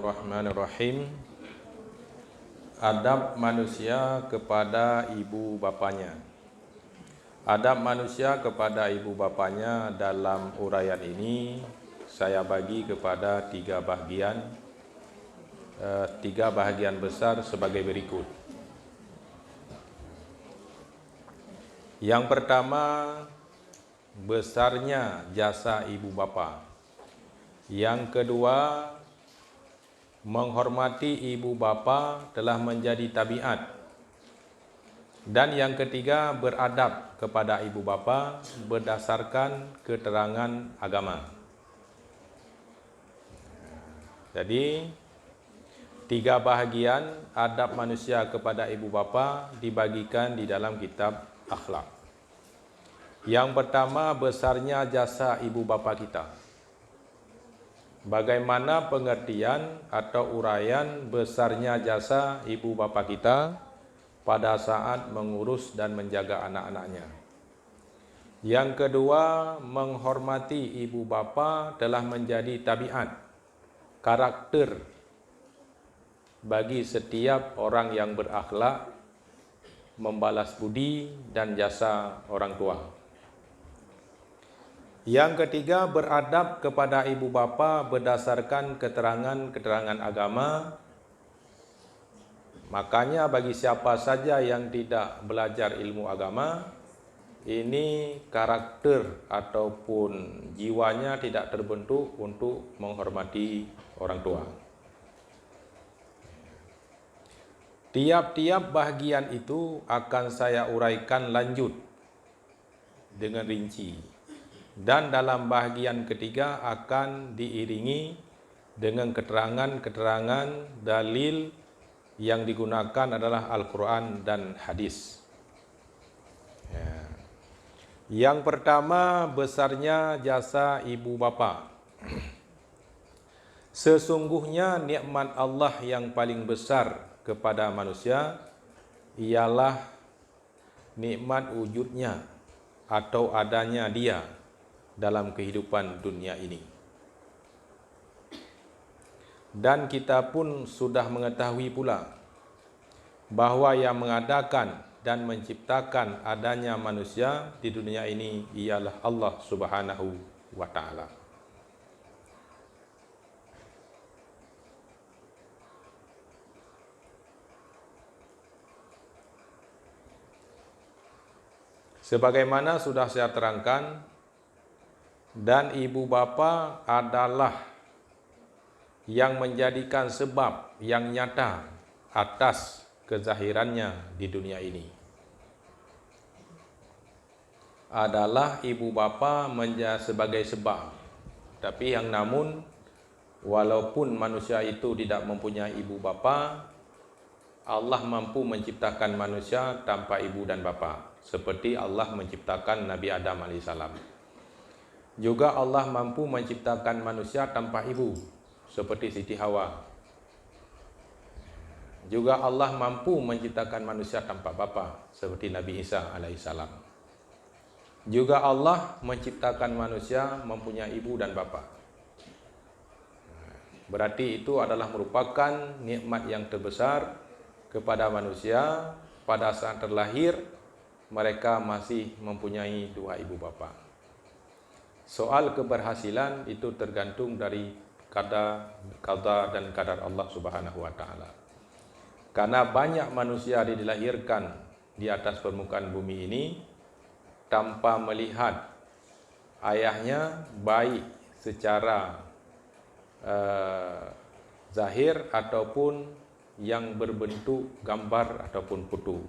Bismillahirrahmanirrahim. Adab manusia kepada ibu bapanya. Adab manusia kepada ibu bapanya dalam uraian ini saya bagi kepada tiga bahagian besar sebagai berikut. Yang pertama, besarnya jasa ibu bapa. Yang kedua, menghormati ibu bapa telah menjadi tabiat. Dan yang ketiga, beradab kepada ibu bapa berdasarkan keterangan agama. Jadi, tiga bahagian adab manusia kepada ibu bapa dibagikan di dalam kitab akhlak. Yang pertama, besarnya jasa ibu bapa kita. Bagaimana pengertian atau uraian besarnya jasa ibu bapa kita pada saat mengurus dan menjaga anak-anaknya. Yang kedua, menghormati ibu bapa telah menjadi tabiat, karakter bagi setiap orang yang berakhlak, membalas budi dan jasa orang tua. Yang ketiga, beradab kepada ibu bapa berdasarkan keterangan-keterangan agama. Makanya bagi siapa saja yang tidak belajar ilmu agama, ini karakter ataupun jiwanya tidak terbentuk untuk menghormati orang tua. Tiap-tiap bahagian itu akan saya uraikan lanjut dengan rinci. Dan dalam bahagian ketiga akan diiringi dengan keterangan-keterangan dalil yang digunakan adalah Al-Quran dan hadis. Yang pertama, besarnya jasa ibu bapa. Sesungguhnya nikmat Allah yang paling besar kepada manusia ialah nikmat wujudnya atau adanya dia dalam kehidupan dunia ini. Dan kita pun sudah mengetahui pula bahwa yang mengadakan dan menciptakan adanya manusia di dunia ini ialah Allah Subhanahu wa Ta'ala. Sebagaimana sudah saya terangkan, dan ibu bapa adalah yang menjadikan sebab yang nyata atas kezahirannya di dunia ini. Adalah ibu bapa sebagai sebab. Tapi yang namun, walaupun manusia itu tidak mempunyai ibu bapa, Allah mampu menciptakan manusia tanpa ibu dan bapa. Seperti Allah menciptakan Nabi Adam AS. Juga Allah mampu menciptakan manusia tanpa ibu, seperti Siti Hawa. Juga Allah mampu menciptakan manusia tanpa bapa, seperti Nabi Isa alaihissalam. Juga Allah menciptakan manusia mempunyai ibu dan bapa. Berarti itu adalah merupakan nikmat yang terbesar kepada manusia pada saat terlahir, mereka masih mempunyai dua ibu bapa. Soal keberhasilan itu tergantung dari qada dan qadar Allah Subhanahu wa Ta'ala. Karena banyak manusia dilahirkan di atas permukaan bumi ini tanpa melihat ayahnya, baik secara zahir ataupun yang berbentuk gambar ataupun foto.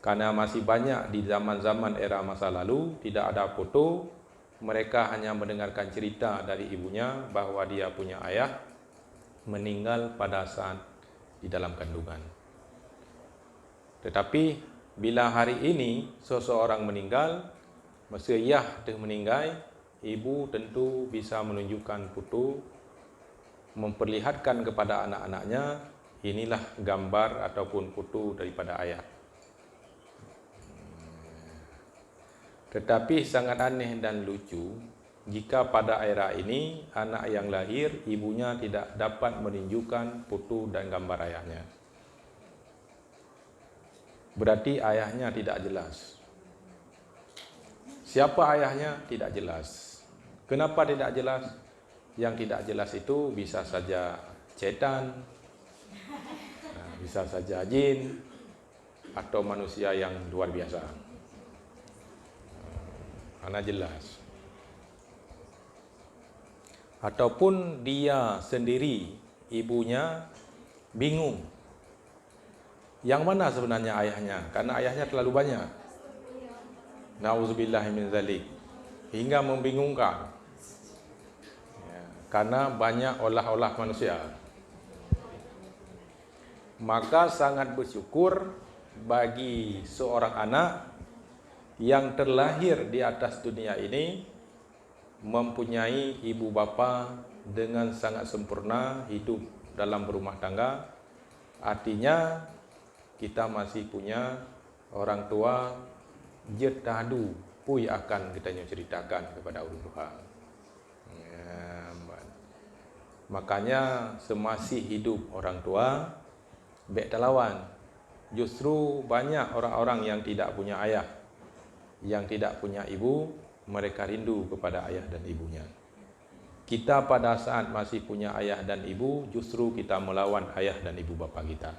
Karena masih banyak di zaman-zaman era masa lalu tidak ada foto. Mereka hanya mendengarkan cerita dari ibunya bahwa dia punya ayah meninggal pada saat di dalam kandungan. Tetapi bila hari ini seseorang meninggal, masa ayah meninggal, ibu tentu bisa menunjukkan foto, memperlihatkan kepada anak-anaknya, inilah gambar ataupun foto daripada ayah. Tetapi sangat aneh dan lucu, jika pada era ini anak yang lahir ibunya tidak dapat menunjukkan foto dan gambar ayahnya. Berarti ayahnya tidak jelas. Siapa ayahnya? Tidak jelas. Kenapa tidak jelas? Yang tidak jelas itu bisa saja setan, bisa saja jin, atau manusia yang luar biasa. Karena jelas. Ataupun dia sendiri, ibunya bingung yang mana sebenarnya ayahnya, karena ayahnya terlalu banyak. Nauzubillah min zalik. Hingga membingungkan. Ya, karena banyak olah-olah manusia. Maka sangat bersyukur bagi seorang anak yang terlahir di atas dunia ini mempunyai ibu bapa dengan sangat sempurna, hidup dalam berumah tangga. Artinya kita masih punya orang tua jetadu pui akan kita ceritakan kepada ulun Tuhan. Ya, makanya semasih hidup orang tua bek telawan. Justru banyak orang-orang yang tidak punya ayah, yang tidak punya ibu, mereka rindu kepada ayah dan ibunya. Kita pada saat masih punya ayah dan ibu, justru kita melawan ayah dan ibu bapa kita.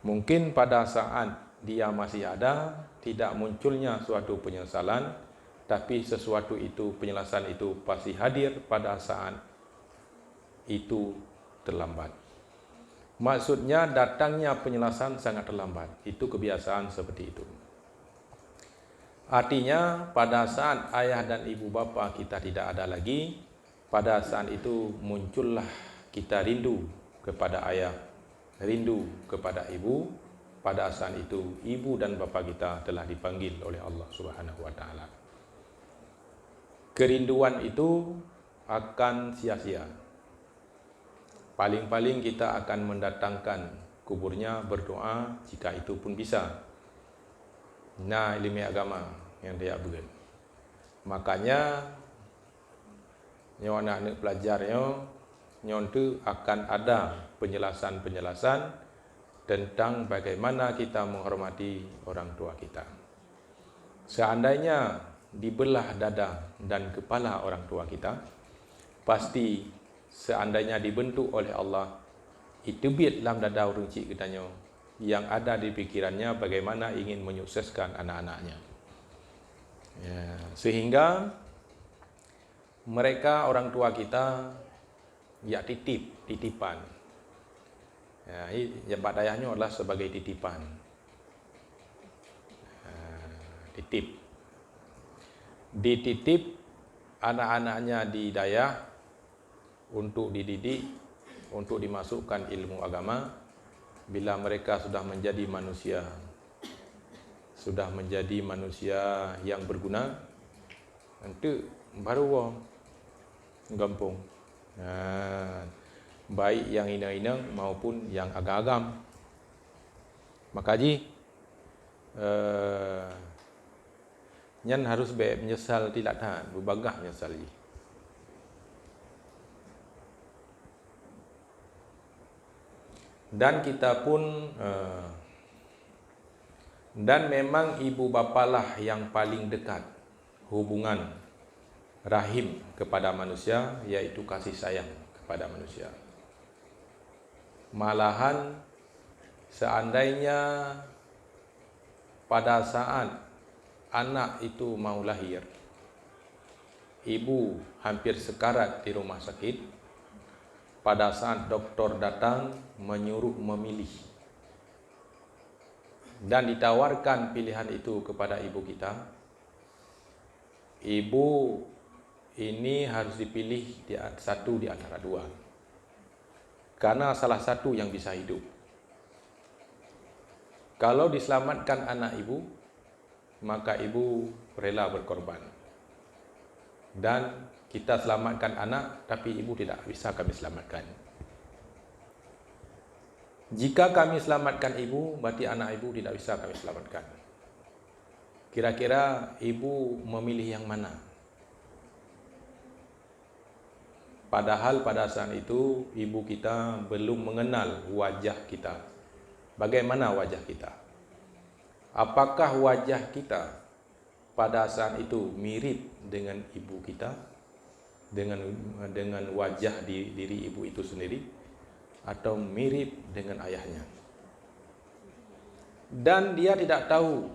Mungkin pada saat dia masih ada, tidak munculnya suatu penyesalan, tapi sesuatu itu, penyelesaian itu pasti hadir pada saat itu terlambat. Maksudnya datangnya penyelesaian sangat terlambat. Itu kebiasaan seperti itu. Artinya pada saat ayah dan ibu bapa kita tidak ada lagi, pada saat itu muncullah kita rindu kepada ayah, rindu kepada ibu. Pada saat itu ibu dan bapa kita telah dipanggil oleh Allah Subhanahu wa taala. Kerinduan itu akan sia-sia. Paling-paling kita akan mendatangkan kuburnya, berdoa jika itu pun bisa. Nah, ilmu agama yang dia buat. Makanya nyawa anak-anak pelajarnya nyontu akan ada penjelasan-penjelasan tentang bagaimana kita menghormati orang tua kita. Seandainya dibelah dada dan kepala orang tua kita, pasti seandainya dibentuk oleh Allah, itu biat dalam dada orang cik kitanya, yang ada di pikirannya bagaimana ingin menyukseskan anak-anaknya. Ya, sehingga mereka orang tua kita ya titipan. Ya, jabat ayahnya adalah sebagai titipan. Titip. Dititip anak-anaknya di dayah untuk dididik, untuk dimasukkan ilmu agama. Bila mereka sudah menjadi manusia, yang berguna, nanti baru wong gampung. Baik yang inang-inang maupun yang agam-agam. Maka ji nyan harus menyesal tidak tahan, berbagah menyesal ji. Dan kita pun dan memang ibu bapalah yang paling dekat hubungan rahim kepada manusia, yaitu kasih sayang kepada manusia. Malahan seandainya pada saat anak itu mau lahir, ibu hampir sekarat di rumah sakit, pada saat doktor datang menyuruh memilih dan ditawarkan pilihan itu kepada ibu kita, ibu ini harus dipilih satu di antara dua, karena salah satu yang bisa hidup. Kalau diselamatkan anak ibu, maka ibu rela berkorban. Dan kita selamatkan anak, tapi ibu tidak bisa kami selamatkan. Jika kami selamatkan ibu, berarti anak ibu tidak bisa kami selamatkan. Kira-kira ibu memilih yang mana? Padahal pada saat itu ibu kita belum mengenal wajah kita. Bagaimana wajah kita? Apakah wajah kita pada saat itu mirip dengan ibu kita, dengan wajah di diri ibu itu sendiri, atau mirip dengan ayahnya? Dan dia tidak tahu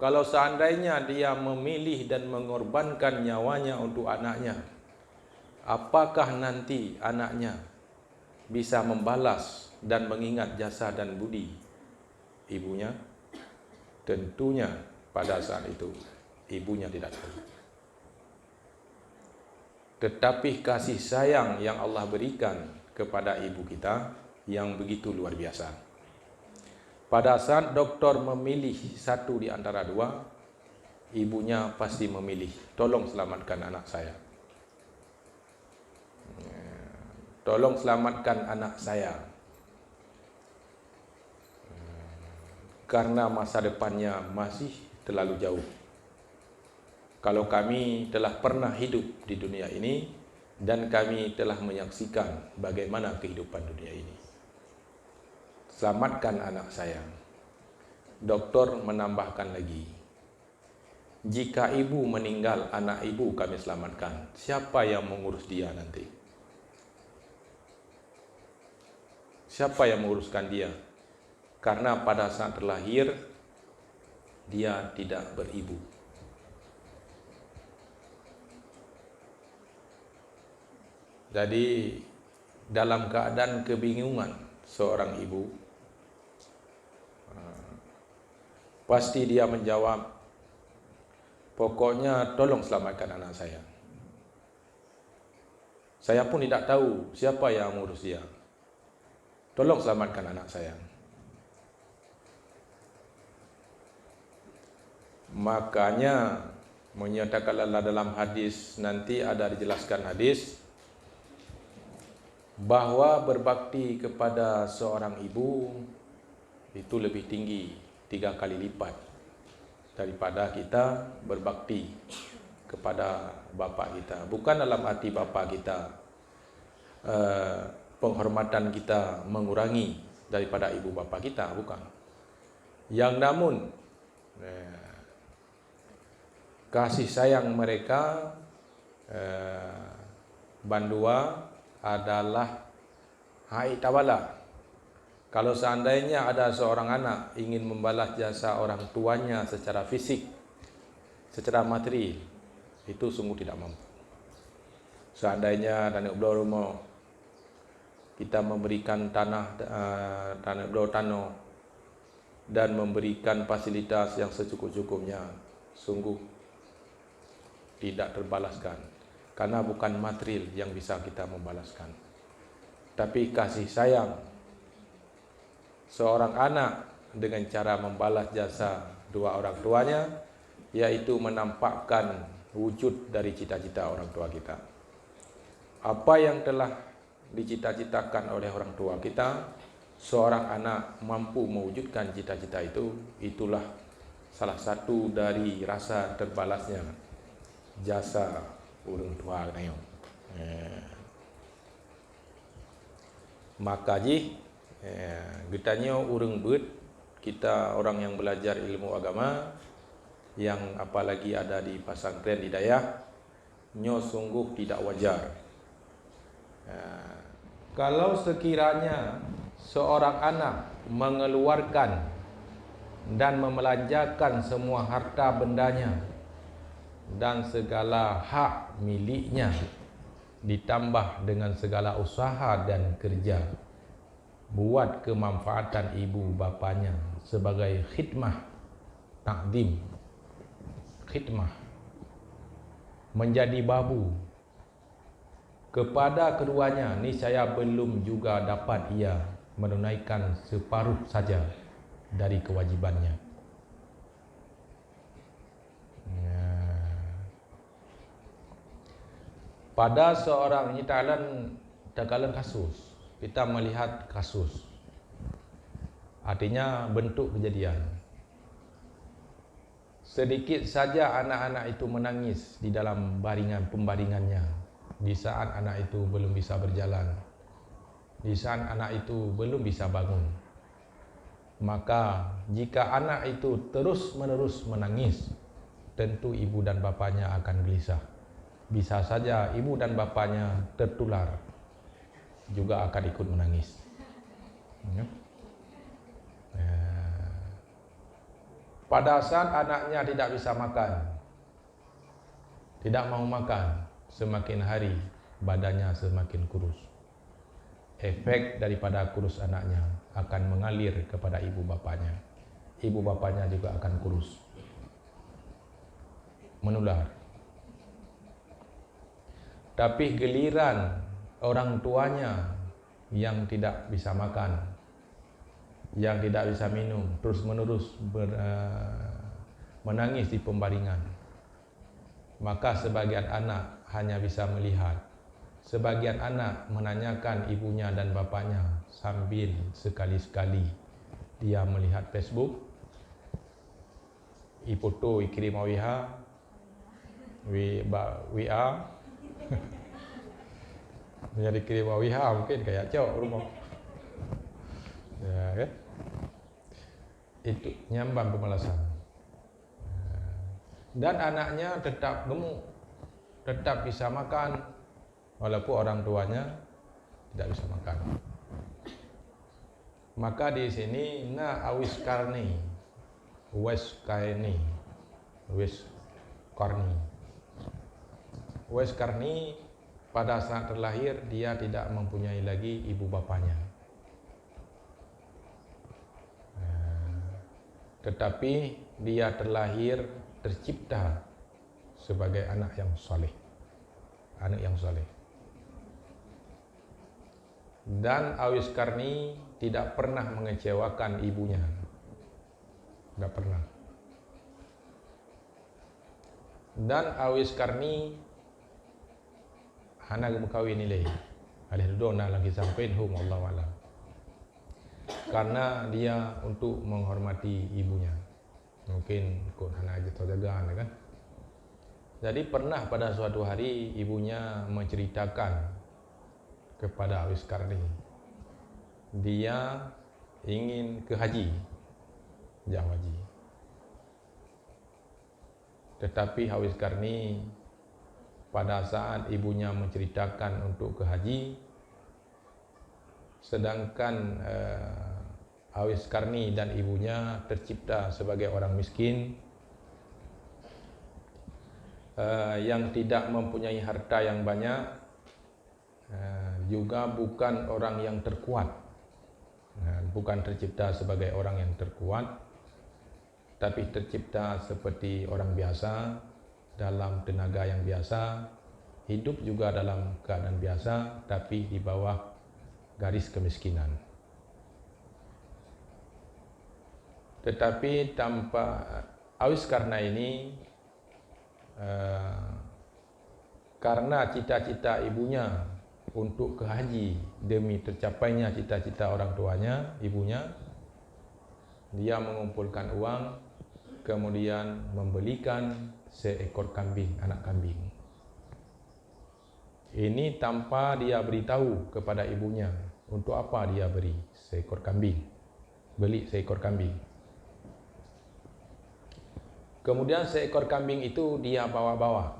kalau seandainya dia memilih dan mengorbankan nyawanya untuk anaknya, apakah nanti anaknya bisa membalas dan mengingat jasa dan budi ibunya? Tentunya pada saat itu ibunya tidak tahu. Tetapi kasih sayang yang Allah berikan kepada ibu kita yang begitu luar biasa. Pada saat dokter memilih satu di antara dua, ibunya pasti memilih, tolong selamatkan anak saya. Tolong selamatkan anak saya. Karena masa depannya masih terlalu jauh. Kalau kami telah pernah hidup di dunia ini dan kami telah menyaksikan bagaimana kehidupan dunia ini. Selamatkan anak saya. Doktor menambahkan lagi, jika ibu meninggal, anak ibu kami selamatkan. Siapa yang mengurus dia nanti? Siapa yang menguruskan dia? Karena pada saat terlahir, dia tidak beribu. Jadi, dalam keadaan kebingungan seorang ibu, pasti dia menjawab, pokoknya tolong selamatkan anak saya. Saya pun tidak tahu siapa yang mengurus dia. Tolong selamatkan anak saya. Makanya menyatakanlah dalam hadis, nanti ada dijelaskan hadis, bahwa berbakti kepada seorang ibu itu lebih tinggi 3 kali lipat daripada kita berbakti kepada bapa kita. Bukan dalam arti bapa kita penghormatan kita mengurangi daripada ibu bapa kita, bukan. Yang namun kasih sayang mereka bandua adalah hai tawala. Kalau seandainya ada seorang anak ingin membalas jasa orang tuanya secara fisik, secara materi, itu sungguh tidak mampu. Seandainya tanah belau rumah, kita memberikan tanah belau tanah dan memberikan fasilitas yang secukup-cukupnya, sungguh tidak terbalaskan, karena bukan material yang bisa kita membalaskan, tapi kasih sayang seorang anak dengan cara membalas jasa dua orang tuanya, yaitu menampakkan wujud dari cita-cita orang tua kita. Apa yang telah dicita-citakan oleh orang tua kita, seorang anak mampu mewujudkan cita-cita itu, itulah salah satu dari rasa terbalasnya jasa orang tua kita. Maka getanya orang bet, kita orang yang belajar ilmu agama, yang apalagi ada di pesantren hidayah, nyo sungguh tidak wajar. Kalau sekiranya seorang anak mengeluarkan dan membelanjakan semua harta bendanya dan segala hak miliknya, ditambah dengan segala usaha dan kerja buat kemanfaatan ibu bapanya sebagai khidmah, takdim, khidmah, menjadi babu kepada keduanya, ni saya belum juga dapat ia menunaikan separuh saja dari kewajibannya. Pada seorang dalam kasus, kita melihat kasus, artinya bentuk kejadian. Sedikit saja anak-anak itu menangis di dalam pembaringannya, di saat anak itu belum bisa berjalan, di saat anak itu belum bisa bangun. Maka jika anak itu terus-menerus menangis, tentu ibu dan bapaknya akan gelisah. Bisa saja ibu dan bapaknya tertular, juga akan ikut menangis. Pada saat anaknya tidak bisa makan, tidak mau makan, semakin hari badannya semakin kurus. Efek daripada kurus anaknya akan mengalir kepada ibu bapaknya. Ibu bapaknya juga akan kurus. Menular. Tapi giliran orang tuanya yang tidak bisa makan, yang tidak bisa minum, terus-menerus menangis di pembaringan, maka sebagian anak hanya bisa melihat, sebagian anak menanyakan ibunya dan bapaknya sambil sekali-sekali dia melihat Facebook, ifoto ikirim WA, menjadi kirim WA mungkin kayak cowok rumah, ya kan? Itu nyambang pemalasan. Dan anaknya tetap gemuk, tetap bisa makan, walaupun orang tuanya tidak bisa makan. Maka di sini awis karni, pada saat terlahir dia tidak mempunyai lagi ibu bapanya. Tetapi dia terlahir, tercipta sebagai anak yang soleh. Anak yang soleh. Dan awis karni tidak pernah mengecewakan ibunya. Tidak pernah. Dan awis karni anak mukawin nilai. Alih dona lagi sampai hum Allah wa'ala. Karena dia untuk menghormati ibunya. Mungkin ikut anak aja atau jaga kan. Jadi pernah pada suatu hari ibunya menceritakan kepada awis karni, dia ingin ke haji, jauh haji. Tetapi awis karni pada saat ibunya menceritakan untuk ke haji, sedangkan awis karni dan ibunya tercipta sebagai orang miskin, yang tidak mempunyai harta yang banyak, juga bukan orang yang terkuat, bukan tercipta sebagai orang yang terkuat, tapi tercipta seperti orang biasa, dalam tenaga yang biasa, hidup juga dalam keadaan biasa, tapi di bawah garis kemiskinan. Tetapi tanpa awis karna ini, karena cita-cita ibunya untuk ke haji demi tercapainya cita-cita orang tuanya, ibunya, dia mengumpulkan uang, kemudian membelikan seekor kambing, anak kambing. Ini tanpa dia beritahu kepada ibunya untuk apa dia beri seekor kambing, beli seekor kambing. Kemudian seekor kambing itu dia bawa-bawa,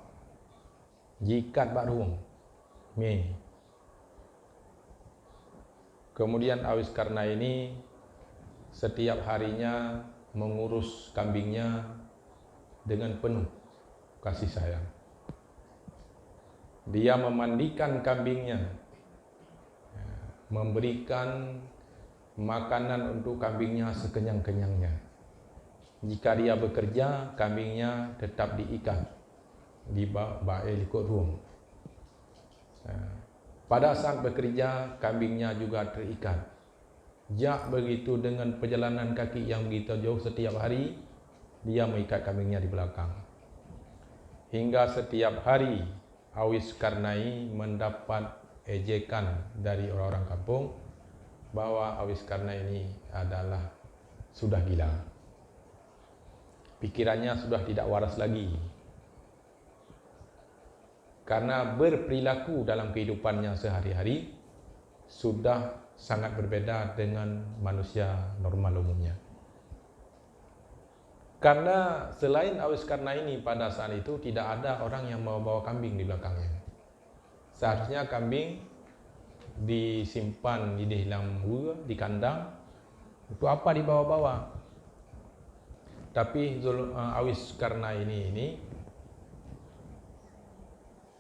jikat baru, Kemudian awis karna ini setiap harinya mengurus kambingnya dengan penuh kasih sayang. Dia memandikan kambingnya, memberikan makanan untuk kambingnya sekenyang-kenyangnya. Jika dia bekerja, kambingnya tetap diikat di ikut ruang. Pada saat bekerja, kambingnya juga terikat. Jak begitu dengan perjalanan kaki yang begitu jauh setiap hari, dia mengikat kambingnya di belakang. Hingga setiap hari awis karnai mendapat ejekan dari orang-orang kampung bahwa awis karnai ini adalah sudah gila. Pikirannya sudah tidak waras lagi. karena berperilaku dalam kehidupannya sehari-hari sudah sangat berbeda dengan manusia normal umumnya. Karena selain Awais Karnaini pada saat itu tidak ada orang yang membawa kambing di belakangnya. Seharusnya kambing disimpan di dalam gua, di kandang, untuk apa dibawa-bawa? Tapi Awais Karnaini ini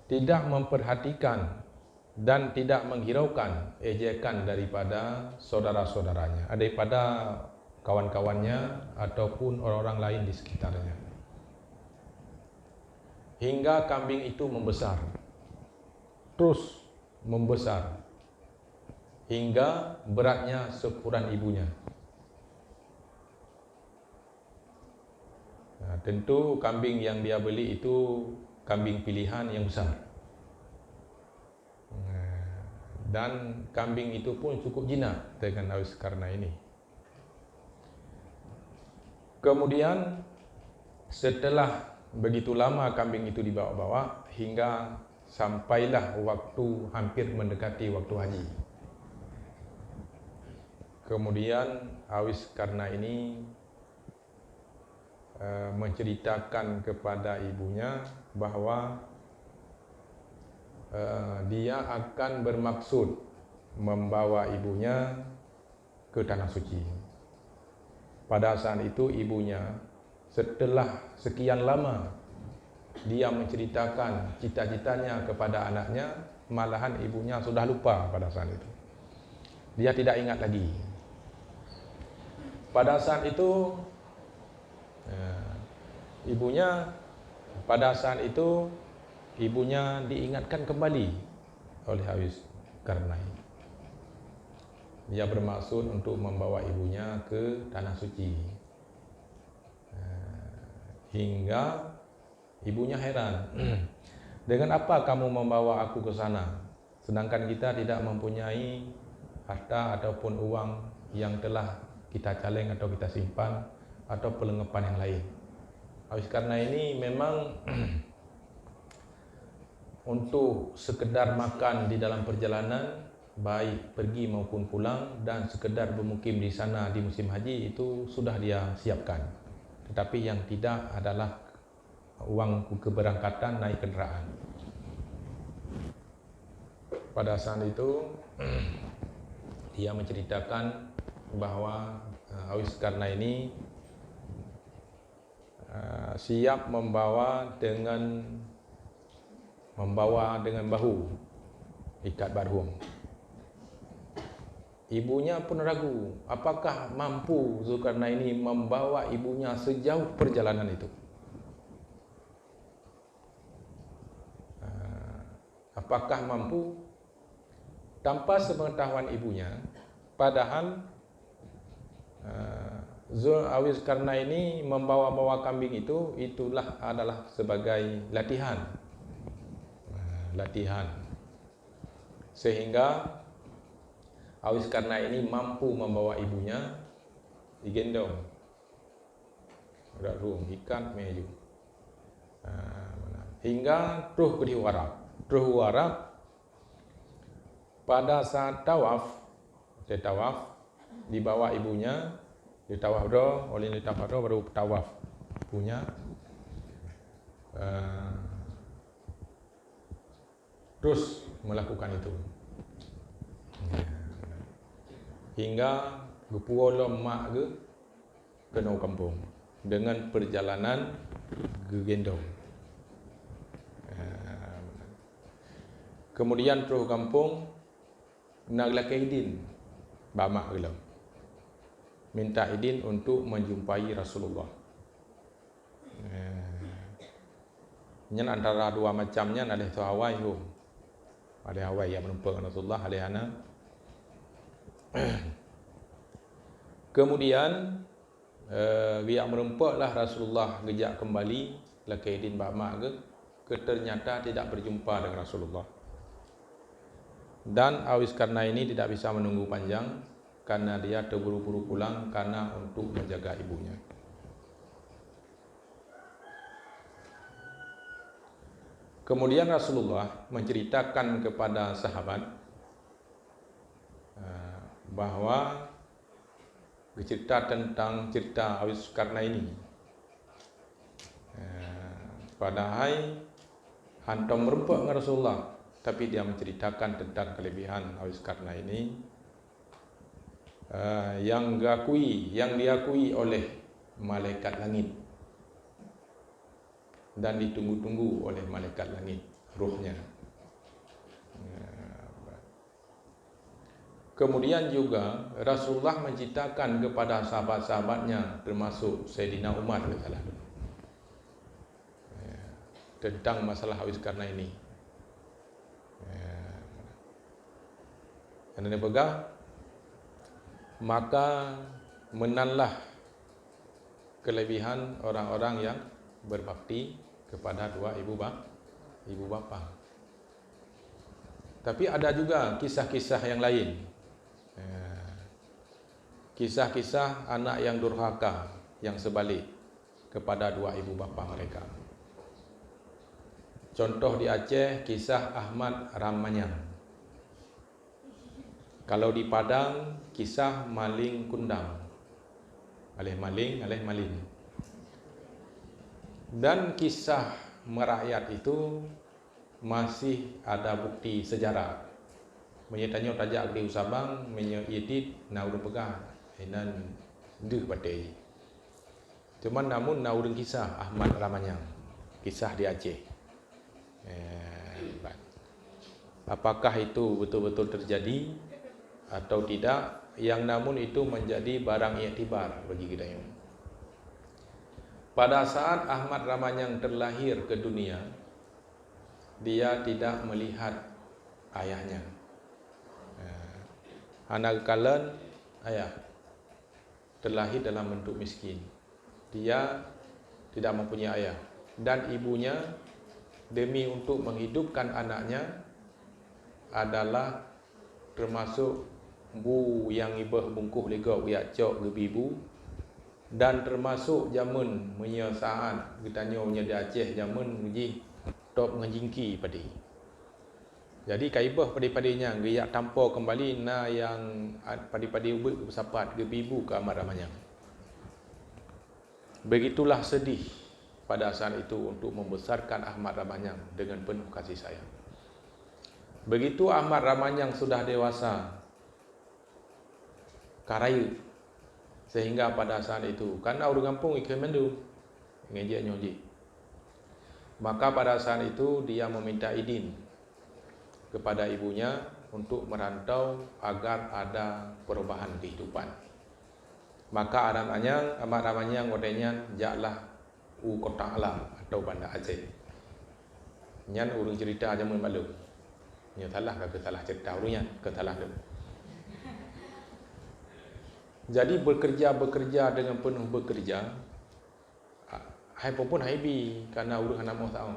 tidak memperhatikan dan tidak menghiraukan ejekan daripada saudara-saudaranya, daripada kawan-kawannya ataupun orang-orang lain di sekitarnya. Hingga kambing itu membesar, terus membesar, hingga beratnya seukuran ibunya. Nah, tentu kambing yang dia beli itu kambing pilihan yang besar. Dan kambing itu pun cukup jinak dengan Awais Karnaini. Kemudian setelah begitu lama kambing itu dibawa-bawa hingga sampailah waktu hampir mendekati waktu haji. Kemudian Awais Karnaini menceritakan kepada ibunya bahwa dia akan bermaksud membawa ibunya ke Tanah Suci. Pada saat itu ibunya setelah sekian lama dia menceritakan cita-citanya kepada anaknya, malahan ibunya sudah lupa pada saat itu. Dia tidak ingat lagi. Pada saat itu ibunya diingatkan kembali oleh Awais Karnaini. Dia bermaksud untuk membawa ibunya ke Tanah Suci. Hingga ibunya heran. Dengan apa kamu membawa aku ke sana? Sedangkan kita tidak mempunyai harta ataupun uang yang telah kita caleng atau kita simpan atau perlengkapan yang lain. Awais Karnaini memang untuk sekedar makan di dalam perjalanan, baik pergi maupun pulang, dan sekedar bermukim di sana di musim haji itu sudah dia siapkan. Tetapi yang tidak adalah uang keberangkatan naik kendaraan. Pada saat itu dia menceritakan bahwa Awais Karnaini siap membawa dengan bahu ikat barhum. Ibunya pun ragu, apakah mampu Zulkarnaini membawa ibunya sejauh perjalanan itu? Apakah mampu? Tanpa sepengetahuan ibunya, padahal Awais Karnaini membawa-bawa kambing itulah adalah sebagai latihan. Sehingga Awais Karnaini mampu membawa ibunya digendong, rum ikat meju, hingga terus ke Warab. Pada saat tawaf dibawa ibunya, ditawaf baru tawaf punya, terus melakukan itu hingga Gepuolo mak ke Nau Kampung dengan perjalanan gendong. Kemudian terus kampung Nagla Kaidin Bamak gelam minta izin untuk menjumpai Rasulullah. Nyen antara dua macamnya ada tu Hawaii tu. Ada Hawaii yang menumpang Rasulullah alaihana. Kemudian biar merempaklah Rasulullah gejak kembali Lakaidin Bamak ke ternyata tidak berjumpa dengan Rasulullah. Dan Awais Karnaini tidak bisa menunggu panjang karena dia terburu-buru pulang karena untuk menjaga ibunya. Kemudian Rasulullah menceritakan kepada sahabat bahwa bercerita tentang cerita Awis Zulkarnaini. Padahal hantam merempak dengan Rasulullah, tapi dia menceritakan tentang kelebihan Awis Zulkarnaini yang diakui oleh malaikat langit dan ditunggu-tunggu oleh malaikat langit ruhnya. Kemudian juga Rasulullah menceritakan kepada sahabat-sahabatnya, termasuk Sayyidina Umar tentang masalah Awis Zulkarnaini. Yang dia pegang, maka menanlah kelebihan orang-orang yang berbakti kepada dua ibu bapa. Tapi ada juga kisah-kisah yang lain, kisah-kisah anak yang durhaka, yang sebalik kepada dua ibu bapa mereka. Contoh di Aceh, kisah Ahmad Ramanyang. Kalau di Padang, kisah maling kundang, alih maling. Dan kisah merakyat itu masih ada bukti sejarah. Menyertanya tajak di Usabang, menyedit naurun pegang, dan deh badai. Cuman namun naurun kisah Ahmad Ramanyang, kisah di Aceh. Apakah itu betul-betul terjadi atau tidak? Yang namun itu menjadi barang iktibar bagi kita. Pada saat Ahmad Ramanyang terlahir ke dunia, dia tidak melihat ayahnya. Anak kalian ayah terlahir dalam bentuk miskin. Dia tidak mempunyai ayah, dan ibunya demi untuk menghidupkan anaknya adalah termasuk bu yang ibah bungkuh legok ya cok gebibu, dan termasuk jamun menyesaat kitanya punya di Aceh jamun uji top ngejingki padi. Jadi kaibah padi-padinya giyak tampau kembali na yang padi-padi ubut bersapat gebibu ke Ahmad Ramanyang. Begitulah sedih pada saat itu untuk membesarkan Ahmad Ramanyang dengan penuh kasih sayang. Begitu Ahmad Ramanyang sudah dewasa, karaya, sehingga pada saat itu karena orang kampung ikan mandu ngejek nyoji, maka pada saat itu dia meminta izin kepada ibunya untuk merantau agar ada perubahan kehidupan. Maka anaknya Ahmad Ramanyang wadanya jaklah Kota Alam atau Banda Aceh. Nyan urang cerita zaman malu. Nya salah ke salah cerita urangnya, ke salah tu. Jadi bekerja dengan penuh bekerja. Hai pun haibi karena urang anak mau tahu.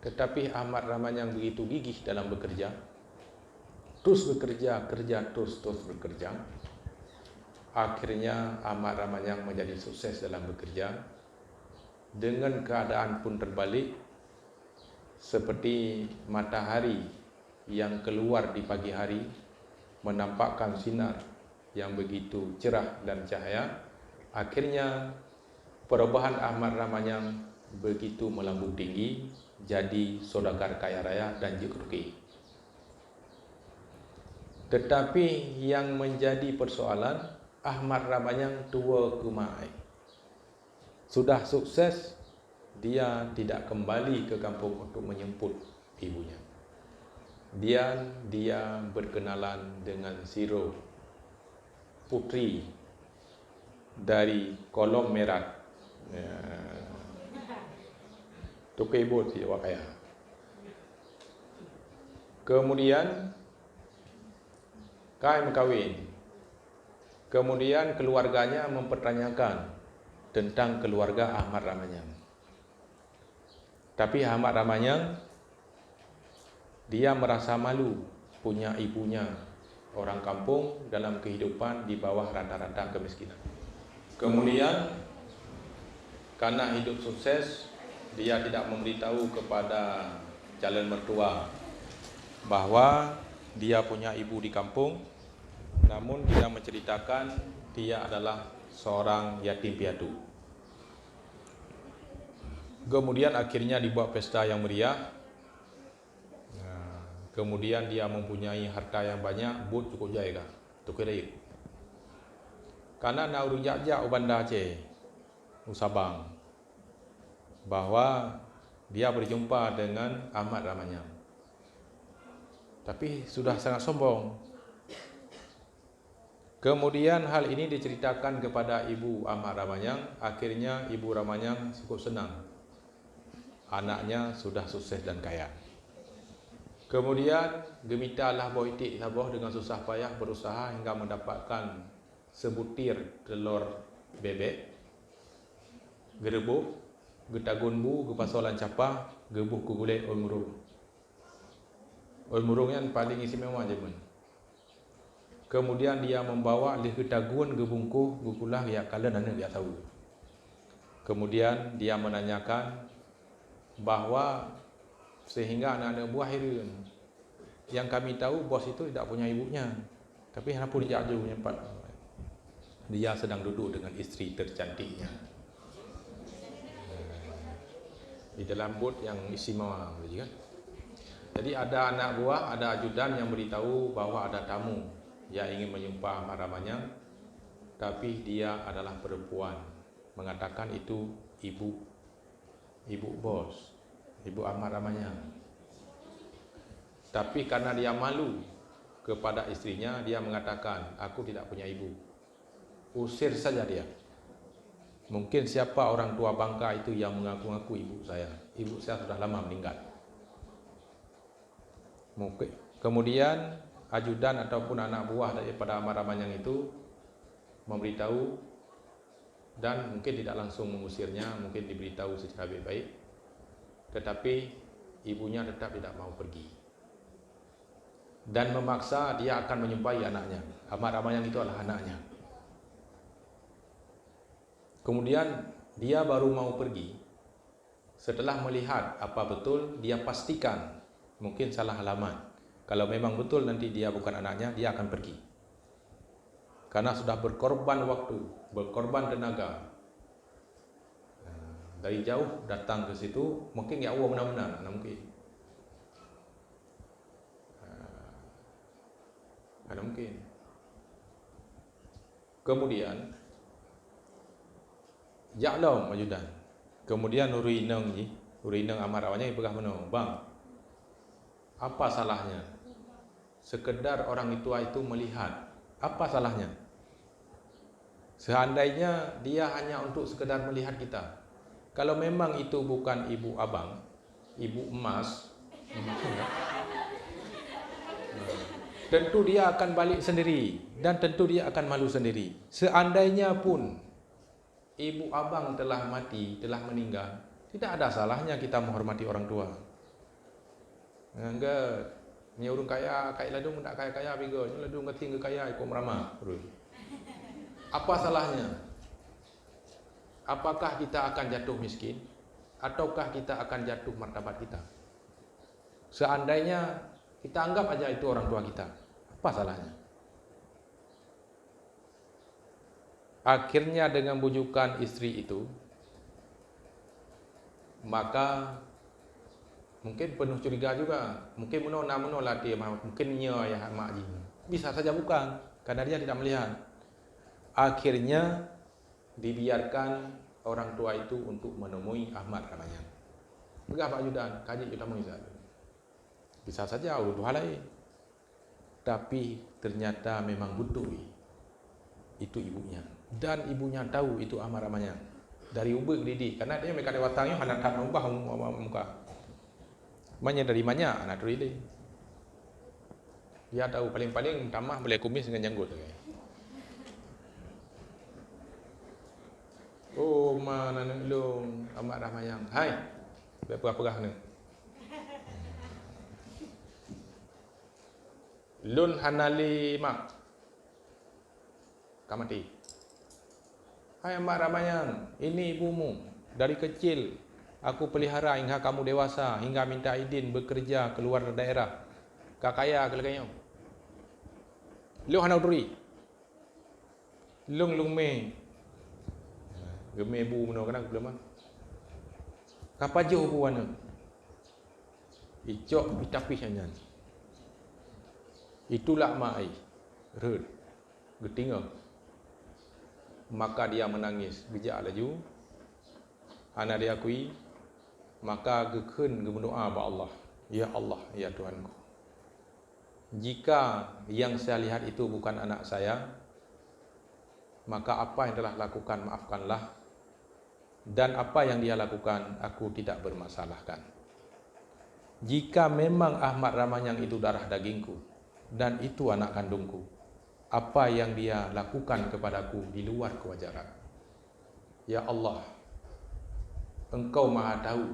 Tetapi Ahmad Ramanyang begitu gigih dalam bekerja. Terus bekerja, terus bekerja. Akhirnya Ahmad Ramanyang menjadi sukses dalam bekerja. Dengan keadaan pun terbalik, seperti matahari yang keluar di pagi hari menampakkan sinar yang begitu cerah dan cahaya. Akhirnya perubahan Ahmad Ramanyang begitu melambung tinggi, jadi saudagar kaya raya dan jekruki. Tetapi yang menjadi persoalan, Ahmad Ramanyang tua kumai. Sudah sukses, dia tidak kembali ke kampung untuk menjemput ibunya. Dia berkenalan dengan Siro, putri dari Kolom Merat. Tukai bot si wakaya. Kemudian kai berkahwin. Kemudian keluarganya mempertanyakan tentang keluarga Ahmad Ramanyang. Tapi Ahmad Ramanyang dia merasa malu punya ibunya orang kampung dalam kehidupan di bawah rata-rata kemiskinan. Kemudian karena hidup sukses, dia tidak memberitahu kepada calon mertua, bahwa dia punya ibu di kampung, namun dia menceritakan dia adalah seorang yatim piatu. Kemudian akhirnya dibuat pesta yang meriah. Kemudian dia mempunyai harta yang banyak, but cukup jaya kah? Tukir. Karena nak rujak-jak Bandar Aceh, Sabang, bahwa dia berjumpa dengan Ahmad Ramanyang. Tapi sudah sangat sombong. Kemudian hal ini diceritakan kepada ibu Ahmad Ramanyang. Akhirnya ibu Ramanyang cukup senang, anaknya sudah sukses dan kaya. Kemudian gemitarlah Boitik Sabah dengan susah payah berusaha hingga mendapatkan sebutir telur bebek, gerebuh, getagunbu, gepasolan capah, gebuh kugulet oi murung. Oi murung yang paling istimewa Jerman. Kemudian dia membawa lih getagun, gebungkuh, gukulah ya kalian anda dia tahu. Kemudian dia menanyakan bahwa sehingga anak-anak buah Hiriun yang kami tahu bos itu tidak punya ibunya, tapi kenapa dia jauh nyempat? Dia sedang duduk dengan istri tercantiknya di dalam bot yang istimewa, kan? Jadi ada anak buah, ada ajudan yang beritahu bahwa ada tamu yang ingin menjumpa Ahmad Ramanyang, tapi dia adalah perempuan. Mengatakan itu ibu bos, ibu Ahmad Ramanyang. Tapi karena dia malu kepada istrinya, dia mengatakan, aku tidak punya ibu. Usir saja dia. Mungkin siapa orang tua bangka itu yang mengaku-ngaku ibu saya. Ibu saya sudah lama meninggal. Mungkin. Kemudian ajudan ataupun anak buah daripada Ahmad Ramanyang itu memberitahu, dan mungkin tidak langsung mengusirnya, mungkin diberitahu secara baik-baik, tetapi ibunya tetap tidak mau pergi dan memaksa dia akan menjumpai anaknya. Ahmad Ramanyang itu adalah anaknya. Kemudian dia baru mau pergi setelah melihat apa betul, dia pastikan mungkin salah alamat. Kalau memang betul nanti dia bukan anaknya, dia akan pergi. Karena sudah berkorban waktu, berkorban tenaga. Dari jauh datang ke situ, mungkin ya Allah benar-benar, mungkin. Ada mungkin. Kemudian Jaklom ajudan. Kemudian Urineng Ahmad Ramanyang pegah menang, bang, apa salahnya sekedar orang tua itu melihat? Apa salahnya? Seandainya dia hanya untuk sekedar melihat kita. Kalau memang itu bukan ibu abang, ibu emas, tentu dia akan balik sendiri dan tentu dia akan malu sendiri. Seandainya pun ibu abang telah mati, telah meninggal, tidak ada salahnya kita menghormati orang tua. Enggak, nya urung kaya, kaya ladung tak kaya-kaya bigo, nya ladung ngerti ke kaya ikut meramah. Apa salahnya? Apakah kita akan jatuh miskin ataukah kita akan jatuh martabat kita? Seandainya kita anggap aja itu orang tua kita, apa salahnya? Akhirnya dengan bujukan istri itu, maka mungkin penuh curiga juga. Mungkin menolak dia, mungkin ya mak ji. Bisa saja bukan, karena dia tidak melihat. Akhirnya dibiarkan orang tua itu untuk menemui Ahmad Ramanyang. Begah Pak Ajudan, kaji kita mengisah. Bisa saja dua hal lain. Tapi ternyata memang betul itu ibunya. Dan ibunya tahu itu Ahmad Ramanyang. Dari ubah didik. Karena dia mereka lewatangnya anak tak ubah muka. Makanya dari mana anak terili. Dia tahu paling-paling tamah boleh kumis dengan janggut. Oh mana ngelung Ahmad Ramanyang. Hai. Pegah-pegah ni. Lun hanali mak kamati. Hai Ahmad Ramanyang, ini ibumu dari kecil Aku pelihara hingga kamu dewasa, hingga minta izin bekerja keluar daerah. Kak kaya kelakanya. Lu hanau duri. Lung me. Geme bu meno kana belum. Kapa jauh buana. Icok itapih nyan. Itulah mai. Red. Getinga. Maka dia menangis. Gejak laju. Anak dia akui. Maka gekun berdoa kepada Allah. Ya Allah, ya Tuhanku. Jika yang saya lihat itu bukan anak saya, maka apa yang telah lakukan maafkanlah. Dan apa yang dia lakukan aku tidak bermasalahkan. Jika memang Ahmad Ramanyang itu darah dagingku dan itu anak kandungku, apa yang dia lakukan kepadaku di luar kewajaran. Ya Allah, Engkau Maha tahu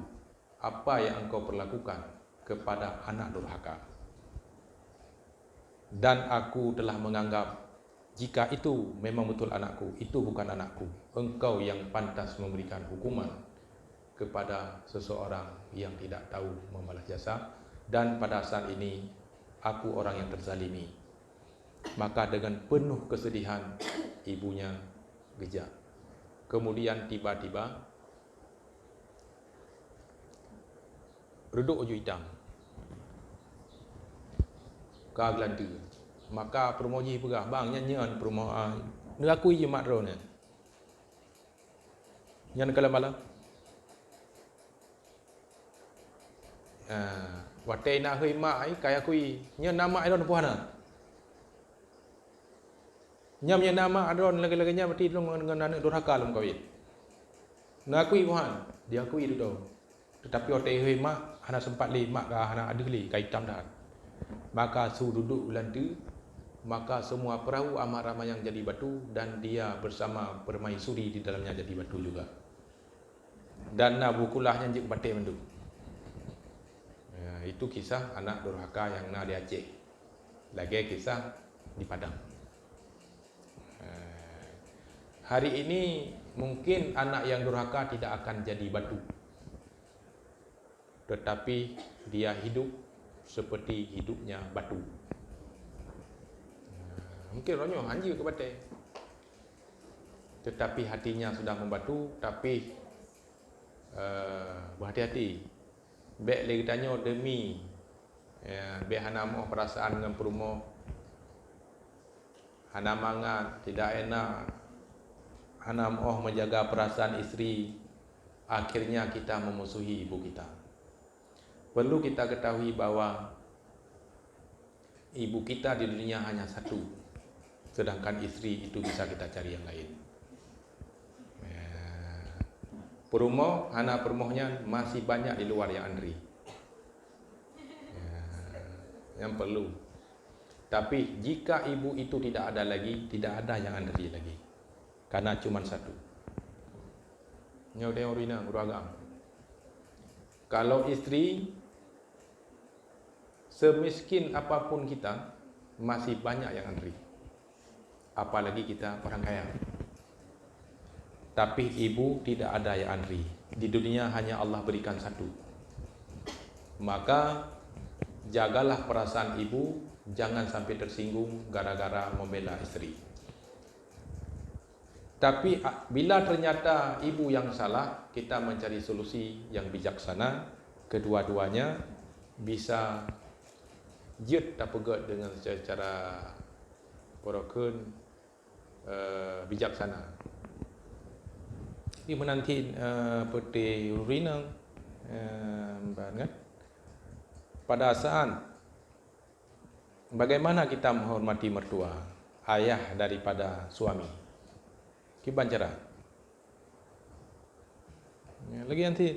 apa yang Engkau perlakukan kepada anak durhaka. Dan aku telah menganggap jika itu memang betul anakku, itu bukan anakku. Engkau yang pantas memberikan hukuman kepada seseorang yang tidak tahu membalas jasa. Dan pada saat ini aku orang yang terzalimi. Maka dengan penuh kesedihan ibunya gejak. Kemudian tiba-tiba reduk uju hitam. Keaglan tu. Maka Permoji pegah, bang nyanyian Permoji. Aku je makro ni. Nyan kala malam. Watai nak hui mak ai kaya kui. Nyan nama idon puana. Nyam nya nama adon lagi-laginya mati dengan anak durhaka lum kawin. Nak kui puan, dia kui tu. Tetapi watai hui mak hana sempat li mak ka hana ada li kai hitam dah. Maka su duduk bulan tu, maka semua perahu Ahmad Ramanyang jadi batu dan dia bersama permaisuri di dalamnya jadi batu juga. Dan bukulahnya jik batik mendu. Itu kisah anak durhaka yang di Aceh. Lagi kisah di Padang. Hari ini mungkin anak yang durhaka tidak akan jadi batu. Tetapi dia hidup seperti hidupnya batu. Mungkin orangnya anjir ke batai. Tetapi hatinya sudah membatu. Tapi berhati-hati. Bek lagi tanya demi bek hana mau perasaan dengan perumoh. Hana mangat, tidak enak. Hana mau menjaga perasaan isteri. Akhirnya kita memusuhi ibu kita. Perlu kita ketahui bahwa ibu kita di dunia hanya satu. Sedangkan isteri itu bisa kita cari yang lain. Perumoh, anak perumohnya masih banyak di luar yang andri. Yang perlu. Tapi jika ibu itu tidak ada lagi, tidak ada yang andri lagi. Karena cuma satu. Nyau dia orina, uragam. Kalau isteri semiskin apapun kita, masih banyak yang antri. Apalagi kita orang kaya. Tapi ibu tidak ada yang antri. Di dunia hanya Allah berikan satu. Maka jagalah perasaan ibu, jangan sampai tersinggung gara-gara membela isteri. Tapi bila ternyata ibu yang salah, kita mencari solusi yang bijaksana. Kedua-duanya bisa jut tak pegat dengan secara porokun bijaksana. Ini menanti peti urinang banget. Pada saat bagaimana kita menghormati mertua, ayah daripada suami. Kiban cara. Lagi nanti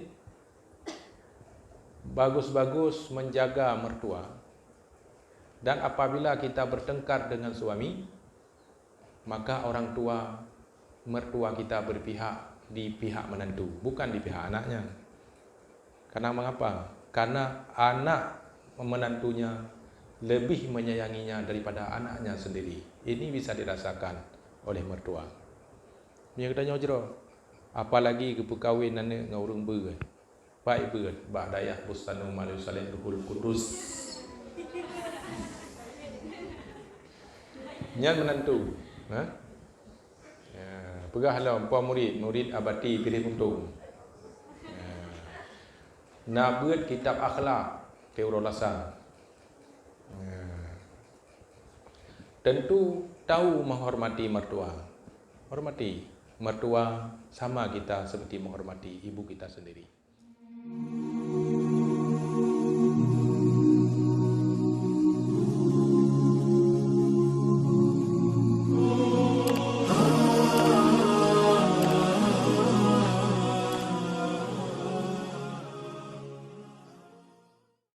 bagus-bagus menjaga mertua. Dan apabila kita bertengkar dengan suami, maka orang tua, mertua kita berpihak di pihak menantu, bukan di pihak anaknya. Karena mengapa? Karena anak menantunya lebih menyayanginya daripada anaknya sendiri. Ini bisa dirasakan oleh mertua. Yang kita nyojro, apalagi ke perkahwinan dengan orang ber. Baik beut ba'dayah bustanu malu salih ruhul kudus. Nyan menantu. Ha? Ya, pegahlah puan murid abadi pilih untung. Ya. Nak beut kitab akhlak teuro lasan. Ya. Tentu tahu menghormati mertua. Hormati mertua sama kita seperti menghormati ibu kita sendiri.